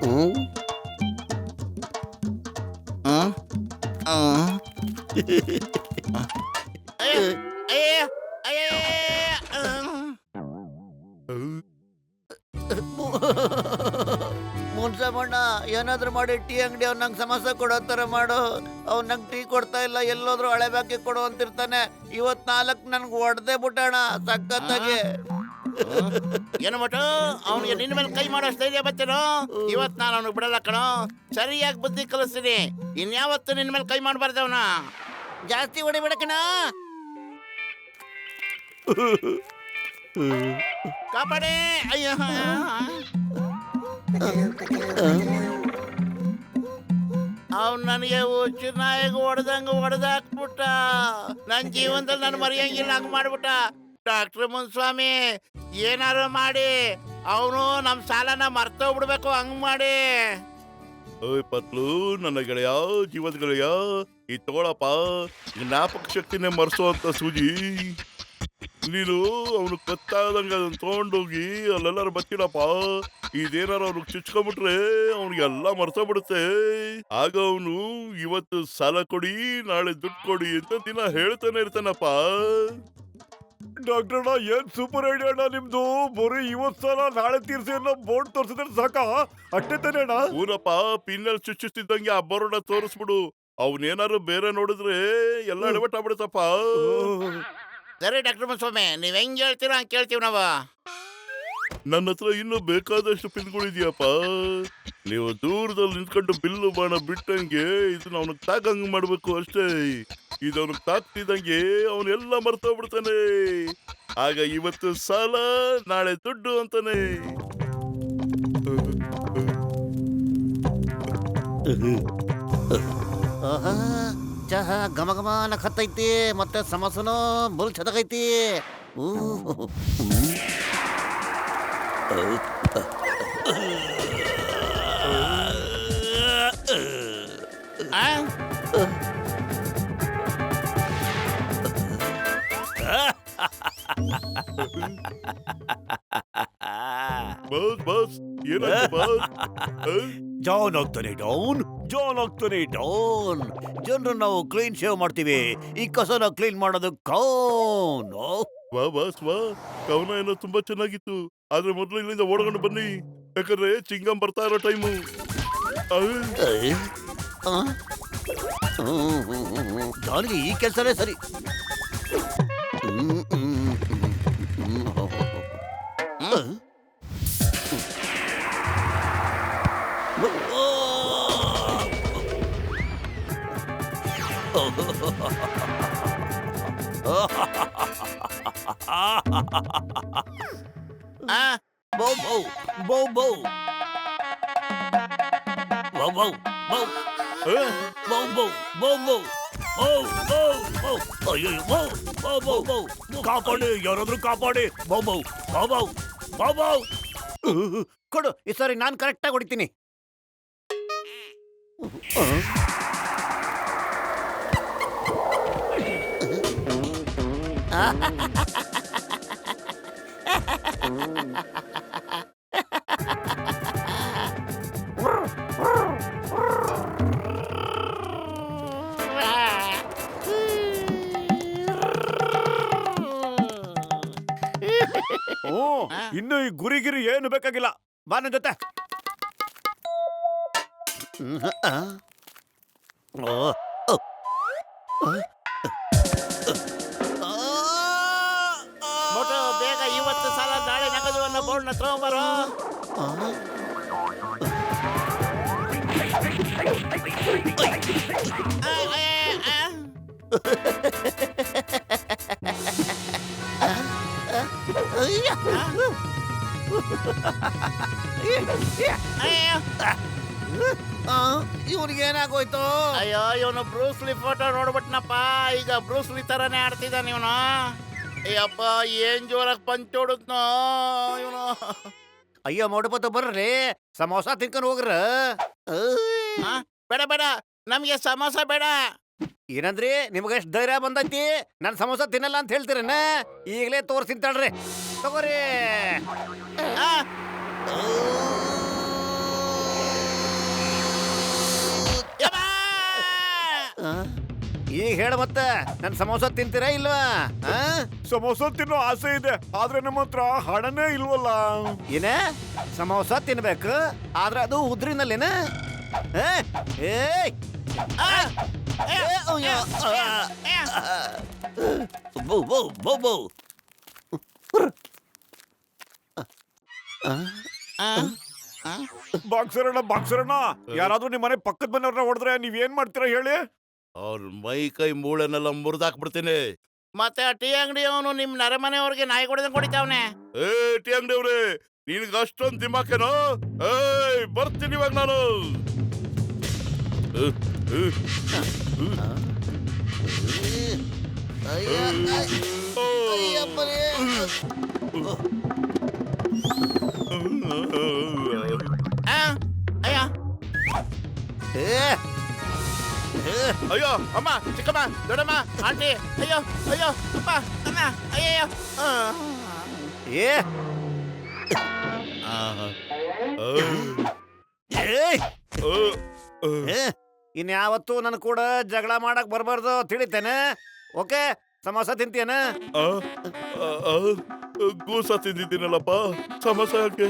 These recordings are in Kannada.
ಹ್ಮ್? ಆ? ಆ? ಅಯ್ಯ, ಅಯ್ಯ, ಅಯ್ಯ, ಮುನ್ಸಮಣ್ಣ, ಏನಾದ್ರೂ ಮಾಡಿ ಟೀ ಅಂಗಡಿ ಅವ್ನು ನಂಗೆ ಸಮೋಸ ಕೊಡೋ ಥರ ಮಾಡು. ಅವ್ನು ನಂಗೆ ಟೀ ಕೊಡ್ತಾ ಇಲ್ಲ, ಎಲ್ಲೋದ್ರೂ ಹಳೆ ಬಾಕಿ ಕೊಡು ಅಂತಿರ್ತಾನೆ. ಇವತ್ತು 4 ನನ್ಗೆ ಹೊಡೆದೇ ಬಿಟ್ಟಣ ಸಖತ್ತಾಗಿ. ಏನು ಮಟು ಅವನಿಗೆ ನಿನ್ನ ಮೇಲೆ ಕೈ ಮಾಡೋ ಧೈರ್ಯ ಬತ್ತೇನೋ? ಇವತ್ತು ನಾನು ಅವನಿಗೆ ಬಿಡಲ್ಲ ಕಣೋ. ಸರಿಯಾಗಿ ಬುದ್ಧಿ ಕಲಿಸ್ತೀನಿ. ಇನ್ಯಾವತ್ತು ನಿನ್ನ ಮೇಲೆ ಕೈ ಮಾಡಬಾರ್ದು ಅವನ. ಜಾಸ್ತಿ ಹೊಡಿಬೇಡ ಕಣ. ಕಾಪಾಡಿ. ಅಯ್ಯೋ, ಅವ್ನು ನನಗೆ ಹುಚ್ಚು ನಾಯಿಗೆ ಹೊಡೆದಂಗೆ ಹೊಡೆದಾಕ್ಬಿಟ್ಟ. ನನ್ನ ಜೀವನದಲ್ಲಿ ನಾನು ಮರೆಯಂಗಿಲ್ಲ, ಹಂಗೆ ಮಾಡ್ಬಿಟ್ಟ. ಡಾಕ್ಟ್ರ್ ಮುನ್ಸ್ವಾಮಿ, ಏನಾರು ಮಾಡಿ ಅವನು ನಮ್ಮ ಸಾಲನ ಮರ್ತೋಗ್ಬಿಡ್ಬೇಕು, ಹಂಗ್ ಮಾಡಿ. ಓಯ್ ಪತ್ಲು, ನನ್ನ ಗೆಳೆಯ, ಜೀವದ ಗೆಳೆಯ, ಈ ತಗೊಳಪ್ಪ, ಜ್ಞಾಪಕ ಶಕ್ತಿನೇ ಮರ್ಸೋಂತ ಸೂಜಿ. ನೀನು ಅವನು ಕತ್ತಾದಂಗೆ ಅದನ್ನ ತಗೊಂಡೋಗಿ ಅಲ್ಲೆಲ್ಲಾರು ಬಚ್ಚಿಡಪ್ಪ. ಇದೇನಾರು ಅವ್ನಿಗೆ ಚುಚ್ಕೊಂಡ್ಬಿಟ್ರೆ ಅವ್ನಿಗೆಲ್ಲ ಮರ್ತೋಗ್ಬಿಡುತ್ತೆ. ಆಗ ಅವನು ಇವತ್ತು ಸಾಲ ಕೊಡಿ, ನಾಳೆ ದುಡ್ಡು ಕೊಡಿ ಅಂತ ದಿನ ಹೇಳ್ತಾನೆ ಇರ್ತಾನಪ್ಪ. ಡಾಕ್ಟರ್ ಅಣ್ಣ, ಏನ್ ಸೂಪರ್ ಐಡಿಯಾ ಅಣ್ಣ ನಿಮ್ದು. ಬರೀ ಇವತ್ ಸಲ ನಾಳೆ ತೀರ್ಸಿ ಅನ್ನೋ ಬೋರ್ಡ್ ತೋರಿಸಿದ್ರೆ ಸಾಕ, ಅಷ್ಟೇ ತಾನೇ ಅಣ್ಣ? ಊರಪ್ಪ, ಪಿನ್ನಲ್ಲಿ ಚುಚ್ಚುತ್ತಿದ್ದಂಗೆ ಆ ಬೋರ್ಡ ತೋರಿಸ್ಬಿಡು. ಅವನೇನಾರು ಬೇರೆ ನೋಡಿದ್ರೆ ಎಲ್ಲ ಎಡವಟ್ ಆಗ್ಬಿಡುತ್ತಪ್ಪ. ಸರಿ ಡಾಕ್ಟರ್ ಮುನ್ಸ್ವಾಮಿ, ನೀವ್ ಹೆಂಗ್ ಹೇಳ್ತೀರೋ ಹಂಗೆ ಕೇಳ್ತೀವಿ ನಾವು. ನನ್ನ ಹತ್ರ ಇನ್ನೂ ಬೇಕಾದಷ್ಟು ಪಿನ್ಗಳಿದೆಯಪ್ಪ. ನೀವು ದೂರದಲ್ಲಿ ನಿಂತ್ಕೊಂಡು ಬಿಲ್ಲು ಬಾಣ ಬಿಟ್ಟಂಗೆ ಇದನ್ನ ಅವನಿಗೆ ತಾಕಂಗ್ ಮಾಡ್ಬೇಕು ಅಷ್ಟೇ. ಇದು ಅವನಿಗೆ ತಾಕ್ತಿದ್ದಂಗೆ ಅವನೆಲ್ಲ ಮರ್ತೋಗ್ಬಿಡ್ತಾನೆ. ಆಗ ಇವತ್ತು ಸಾಲ, ನಾಳೆ ದುಡ್ಡು ಅಂತಾನೆ. ಆಹಾ, ಚಹಾ ಘಮ ಘಮ ನಖತ್ತೈತಿ, ಮತ್ತೆ ಸಮೋಸನೂ ಬುಲ್ ಚದಗೈತಿ. ಆ? ಬಾಸ್ ಬಾಸ್, ಏನಾಯ್ತು ಬಾಸ್? ಜಾನ್ ಆಗ್ತಾನೆ ಡೌನ್, ಜಾನ್ ಆಗ್ತಾನೆ ಡೌನ್. ಜನರು ನಾವು ಕ್ಲೀನ್ ಶೇವ್ ಮಾಡ್ತೀವಿ, ಈ ಕಸನ ಕ್ಲೀನ್ ಮಾಡೋದು ಕೌನ್. ವಾ ಬಾಸ್ ವಾ, ಕವನ ಏನೋ ತುಂಬಾ ಚೆನ್ನಾಗಿತ್ತು. ಆದ್ರೆ ಮೊದಲು ಇಲ್ಲಿಂದ ಓಡ್ಕೊಂಡು ಬನ್ನಿ, ಯಾಕಂದ್ರೆ ಚಿಂಗಂ ಬರ್ತಾ ಇರೋ ಟೈಮು. ಜಾನ್ಗೆ ಈ ಕೆಲಸನೇ ಸರಿ. ಆ? ಬೌ ಬೌ ಬೌ ಬೌ ಬೌ ಬೌ ಬೌ ಬೌ ಬೌ ಬೌ ಬೌ ಅಯ್ಯೋ ಬೌ ಬೌ ಬೌ ಬೌ. ಕಾಪಾಡಿ, ಯಾರಾದ್ರೂ ಕಾಪಾಡಿ. ಬೌ ಬೌ ಬೌ ಬೌ ಬೌ ಬೌ. ಕೊಡು, ಈ ಸಾರಿ ನಾನು ಕರೆಕ್ಟಾಗಿ ಹೊಡಿತೀನಿ. ಇನ್ನು ಈ ಗುರಿಗಿರಿ ಏನು ಬೇಕಾಗಿಲ್ಲ, ಬಾ ನನ್ನ ಜೊತೆ. ಮೋಟು, ಬೇಗ ಇವತ್ತು ಸಾಲ ನಾಳೆ ನಗದು ಅನ್ನೋ ಬೋರ್ಡ್ನ ತಗೊಂಬರೋ. ಇವನಿಗೆ ಏನಾಗೋಯ್ತು? ಅಯ್ಯೋ, ಇವನು ಬ್ರೂಸ್ಲಿ ಫೋಟೋ ನೋಡ್ಬಿಟ್ನಪ್ಪ. ಈಗ ಬ್ರೂಸ್ಲಿ ತರನೇ ಆಡ್ತಿದ್ದಾನೆ ಇವನು. ಅಯ್ಯಪ್ಪ, ಏನ್ ಜೋರಾಗಿ ಪಂಚ್ ಹೊಡುದ್ನೋ ಇವನು. ಅಯ್ಯೋ ಮೋಡಪತ ಬರ್ರಿ, ಸಮೋಸ ತಿನ್ಕೊಂಡು ಹೋಗ್ರ. ಬೇಡ ಬೇಡ, ನಮ್ಗೆ ಸಮೋಸ ಬೇಡ. ಏನಂದ್ರಿ ನಿಮ್ಗೆ ಎಷ್ಟು ಧೈರ್ಯ ಬಂದೈತಿ ನನ್ ಸಮೋಸ ತಿನ್ನಲ್ಲ ಅಂತ ಹೇಳ್ತೀರನ ಈಗಲೇ ತೋರ್ಸಿನ್ ತಡ್ರಿ ತಗೋರಿ ಆ, ಯಮ್ಮ! ಈಗ ಹೇಳ ಮತ್ತೆ ನನ್ ಸಮೋಸ ತಿಂತೀರಾ ಇಲ್ವಾ ಆ? ಸಮೋಸ ತಿನ್ನೋ ಆಸೆ ಇದೆ ಆದ್ರೆ ನಮ್ಮ ಹತ್ರ ಹಣನೇ ಇಲ್ವಲ್ಲ. ಏನ ಸಮೋಸ ತಿನ್ಬೇಕು ಆದ್ರೆ ಅದು ಉದ್ರಿನಲ್ಲೇನ ಏಯ್ ಆ, ಏ, ಅವ್ನ್ಯ, ಬೌ ಬೌ ಬೌ ಬೌ ಬಾಕ್ಸರಣ್ಣ ಯಾರಾದ್ರೂ ನಿಮ್ಮ ಮನೆ ಪಕ್ಕದ ಮನೆಯವ್ರನ್ನ ಹೊಡೆದ್ರೆ ನೀವೇನ್ ಮಾಡ್ತೀರಾ ಹೇಳಿ? ಅವ್ರ ಮೈ ಕೈ ಮೂಳೆನೆಲ್ಲ ಮುರಿದಾಕ್ಬಿಡ್ತೀನಿ. ಮತ್ತೆ ಆ ಟೀ ಅಂಗಡಿ ಅವನು ನಿಮ್ ನರಮನೆಯವ್ರಿಗೆ ನಾಯಿ ಕೊಡದಂಗ್ ಹೊಡಿತಾವ್ನೆ. ಏ ಟಿ ಅಂಗಡಿ ಅವ್ರೆ, ನಿನ್ಗೆ ಅಷ್ಟೊಂದು ದಿಮಾಕೇನೋ? ಏಯ್ ಬರ್ತೀನಿ ಇವಾಗ ನಾನು. ಅಯ್ಯಪ್ಪನೇ. ಆ, ಅಯ್ಯ ಏ, ಅಯ್ಯೋ ಅಮ್ಮ ಚಿಕ್ಕಮ್ಮ ದೊಡ್ಡಮ್ಮ ಆಂಟಿ ಅಯ್ಯೋ ಅಯ್ಯೋ ಅಪ್ಪ ಅಮ್ಮ ಅಯ್ಯಯ್ಯೋ ಆ. ಏ, ಏಯ್, ಏ, ಇನ್ಯಾವತ್ತೂ ನನ್ ಕೂಡ ಜಗಳ ಮಾಡಕ್ ಬರ್ಬಾರ್ದು ತಿಳಿತೇನೆ. ಓಕೆ ಸಮೋಸ ತಿಂತೀಯನ? ಗೂಸ ತಿಂದಿದ್ದೀನಲ್ಲಪ್ಪ, ಸಮೋಸ ಯಾಕೆ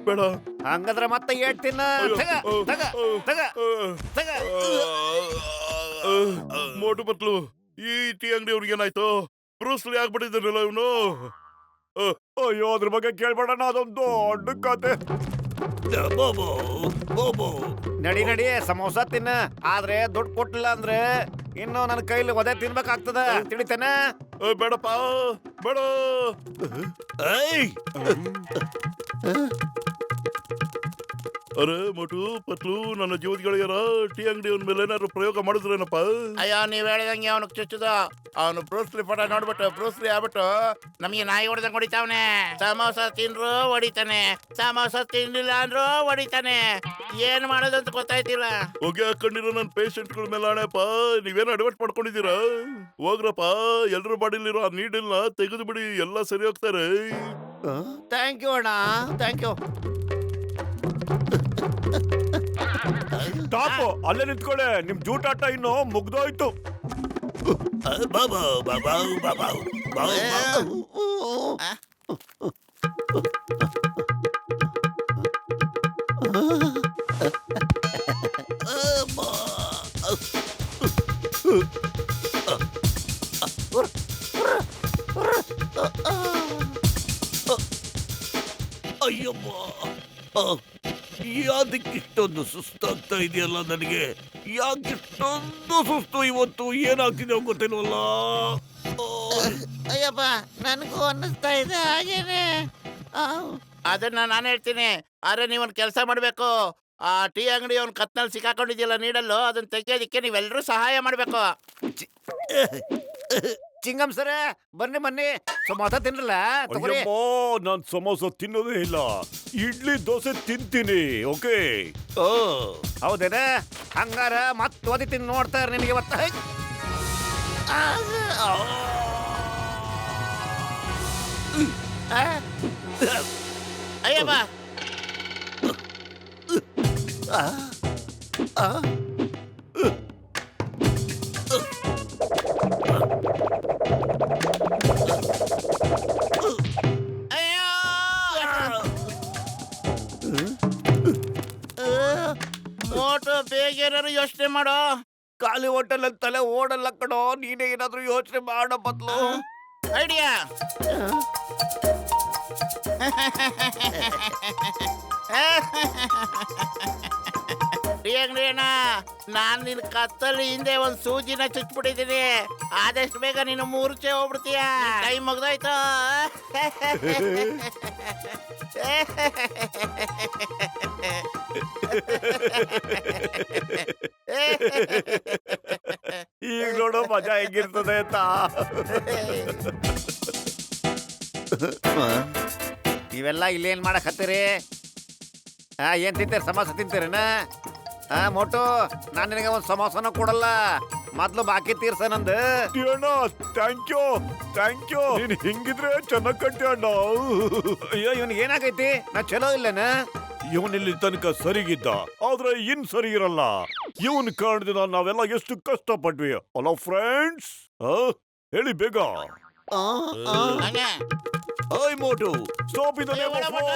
ಬೇಡ. ಹಂಗಂದ್ರ ಮತ್ತೆ ಏಟ್ ತಿನ್ನ ತಗ ತಗ ತಗ ತಗ ಮೋಟು ಪತ್ಲು, ಈ ಟೀ ಅಂಗಡಿ ಅವ್ರಿಗೆ ಏನಾಯ್ತು? ಬ್ರೂಸ್ಲಿ ಆಗ್ಬಿಟ್ಟಿದ್ದಾನಲ್ಲ ಇವನು. ಅಯ್ಯೋ ಅದ್ರ ಬಗ್ಗೆ ಕೇಳ್ಬೇಡಣ್ಣ, ಅದೊಂದು ದೊಡ್ಡ ಕತೆ. ನಡಿ ನಡಿ ಸಮೋಸ ತಿನ್ನ ಆದ್ರೆ ದುಡ್ಡು ಕೊಟ್ಟಿಲ್ಲ ಅಂದ್ರೆ ಇನ್ನು ನನ್ನ ಕೈಲಿ ಒದೆ ತಿನ್ಬೇಕಾಗ್ತದ ತಿಳಿತೇನೆ. ಬೇಡಪ್ಪ ಬೇಡ. ಅರೆ ಮೋಟು ಪತ್ಲು, ನನ್ನ ಜೀವದಿಗಳಿಗಾರ ಟೀ ಅಂಗಡಿ ಅವನ ಮೇಲೆ ಏನಾದ್ರು ಪ್ರಯೋಗ ಮಾಡಿದ್ರೇನಪ್ಪ? ಅಯ್ಯೋ ನೀವ್ ಹೇಳಿದಂಗೆ ಅವನು ಚುಚ್ಚುದ ಅವನು ಬ್ರೂಸ್ಲಿ ಫೋಟೋ ನೋಡ್ಬಿಟ್ಟು ಬ್ರೂಸ್ಲಿ ಆಗ್ಬಿಟ್ಟು ನಮಗೆ ನಾಯಿ ಹೊಡೆದಂಗ್ ಹೊಡಿತಾವನೆ. ಸಮೋಸ ತಿನ್ರು ಹೊಡಿತಾನೆ, ಸಮೋಸ ತಿನ್ಲಿಲ್ಲ ಅಂದ್ರು ಹೊಡಿತಾನೆ. ಏನ್ ಮಾಡೋದು ಅಂತ ಗೊತ್ತಾಯ್ತಿಲ್ಲ. ಹೊಗೆ ಹಾಕೊಂಡಿರೋ ನನ್ನ ಪೇಷಂಟ್ಗಳ ಮೇಲೆ ಆಣೆಪ್ಪ, ನೀವೇನು ಅಡ್ವರ್ಟ್ ಮಾಡ್ಕೊಂಡಿದ್ದೀರಾ? ಹೋಗ್ರಪ್ಪ, ಎಲ್ರ ಬಾಡಿಲಿರೋ ಆ ನೀಡಲ್ನ ತೆಗೆದು ಬಿಡಿ, ಎಲ್ಲ ಸರಿ ಹೋಗ್ತಾರೆ. ಥ್ಯಾಂಕ್ ಯು ಅಣ್ಣ, ಥ್ಯಾಂಕ್ ಯು. ಟಾಪ್ ಅಲ್ಲೇ ನಿಂತ್ಕೊಳ್ಳೆ, ನಿಮ್ ಜೂಟಾಟ ಇನ್ನು ಮುಗ್ದೋಯ್ತು. ಅಯ್ಯಮ್ಮ, ಯಾದಕ್ಕಿಷ್ಟೊಂದು ಸುಸ್ತಾಗ್ತಾ ಇದೆಯಲ್ಲ ನನಗೆ? ಯಾಕಿಷ್ಟೊಂದು ಸುಸ್ತು ಇವತ್ತು? ಏನಾಗ್ತಿದೆ ಗೊತ್ತಿಲ್ವಲ್ಲ. ಅಯ್ಯಪ್ಪ ನನಗೂ ಅನ್ನಿಸ್ತಾ ಇದೆ ಹಾಗೇನೆ. ಅದನ್ನ ನಾನು ಹೇಳ್ತೀನಿ, ಆದ್ರೆ ನೀವೊಂದು ಕೆಲಸ ಮಾಡ್ಬೇಕು. ಆ ಟೀ ಅಂಗಡಿ ಅವ್ನ ಕತ್ನಲ್ಲಿ ಸಿಕ್ಕಾಕೊಂಡಿದ್ಯಲ್ಲ ನೀಡಲ್ಲು, ಅದನ್ನ ತೆಗಿಯೋದಿಕ್ಕೆ ನೀವೆಲ್ಲರೂ ಸಹಾಯ ಮಾಡ್ಬೇಕು. ಚಿಂಗಮ್ ಸರ ಬನ್ನಿ ಬನ್ನಿ, ಸಮೋಸ ತಿನ್ರಲ್ಲ ತಗೋರಿ. ಅಯ್ಯಮ್ಮೋ, ನಾನ್ ಸಮೋಸ ತಿನ್ನೋದೇ ಇಲ್ಲ, ಇಡ್ಲಿ ದೋಸೆ ತಿಂತೀನಿ. ಓಕೆ ಓ ಹೌದೇನ? ಹಂಗಾರ ಮತ್ ಓದಿ ತಿನ್ ನೋಡ್ತಾರ ನಿನಗೆ ಇವತ್ತ. ಅಯ್ಯಪ್ಪ ಅಯ್ಯೋ ಮೋಟು ಬೇಗ ಏನಾರು ಯೋಚನೆ ಮಾಡೋ. ಖಾಲಿ ಹೋಟೆಲ್ ತಲೆ ಓಡಲ್ಲ ಕಣೋ, ನೀನೇ ಏನಾದ್ರೂ ಯೋಚನೆ ಮಾಡೋ ಬದ್ಲು. ಐಡಿಯಾ ನಾನ್ ನಿನ್ ಕತ್ತಲ್ಲಿ ಹಿಂದೆ ಒಂದ್ ಸೂಜಿನ ಚುಚ್ಬಿಟ್ಟಿದ್ದೀನಿ. ಆದಷ್ಟು ಬೇಗ ನೀನು ಮೂರ್ಛೆ ಹೋಗ್ಬಿಡ್ತೀಯ. ಟೈಮ್ ಮುಗ್ದೋಯ್ತು. ಈಗ ನೋಡೋ ಮಜಾ ಹೆಂಗಿರ್ತದೆ ಅಂತ. ನೀವೆಲ್ಲ ಇಲ್ಲೇನ್ ಮಾಡಕ್ ಹತ್ತೀರಿ? ಏನ್ ತಿಂತೀರಿ? ಸಮೋಸ ತಿಂತೀರೇನ? ಮೋಟು ನಾನ್ ನಿನಗೆ ಒಂದ್ ಸಮೋಸನ ಕೊಡಲ್ಲ. ಮೊದ್ಲು ಬಾಕಿ ತೀರ್ಸನಂದ. ಅಣ್ಣ ಥ್ಯಾಂಕ್ ಯು ನೀನ್ ಹಿಂಗಿದ್ರೆ ಚೆನ್ನಾಗ್ ಕಟ್ಟಿ ಅಣ್ಣ. ಅಯ್ಯೋ ಇವ್ನಿಗೆ ಏನಾಗೈತಿ? ನಾ ಚಲೋ ಇಲ್ಲನ? ಇವನಿಲ್ಲಿ ತನಕ ಸರಿಗಿದ್ದ, ಆದ್ರೆ ಇನ್ ಸರಿ ಇರಲ್ಲ. ಇವನ್ ಕಾರಣದಿಂದ ನಾವೆಲ್ಲ ಎಷ್ಟು ಕಷ್ಟ ಪಟ್ವಿ ಅಲ್ಲ ಫ್ರೆಂಡ್ಸ್? ಹೇಳಿ ಬೇಗ. ಅಣ್ಣ ಐ ಮೋಟು ಸ್ಟಾಪ್ ಅಯ್ಯೋ, ಬೇಡ, ಬೇಡ.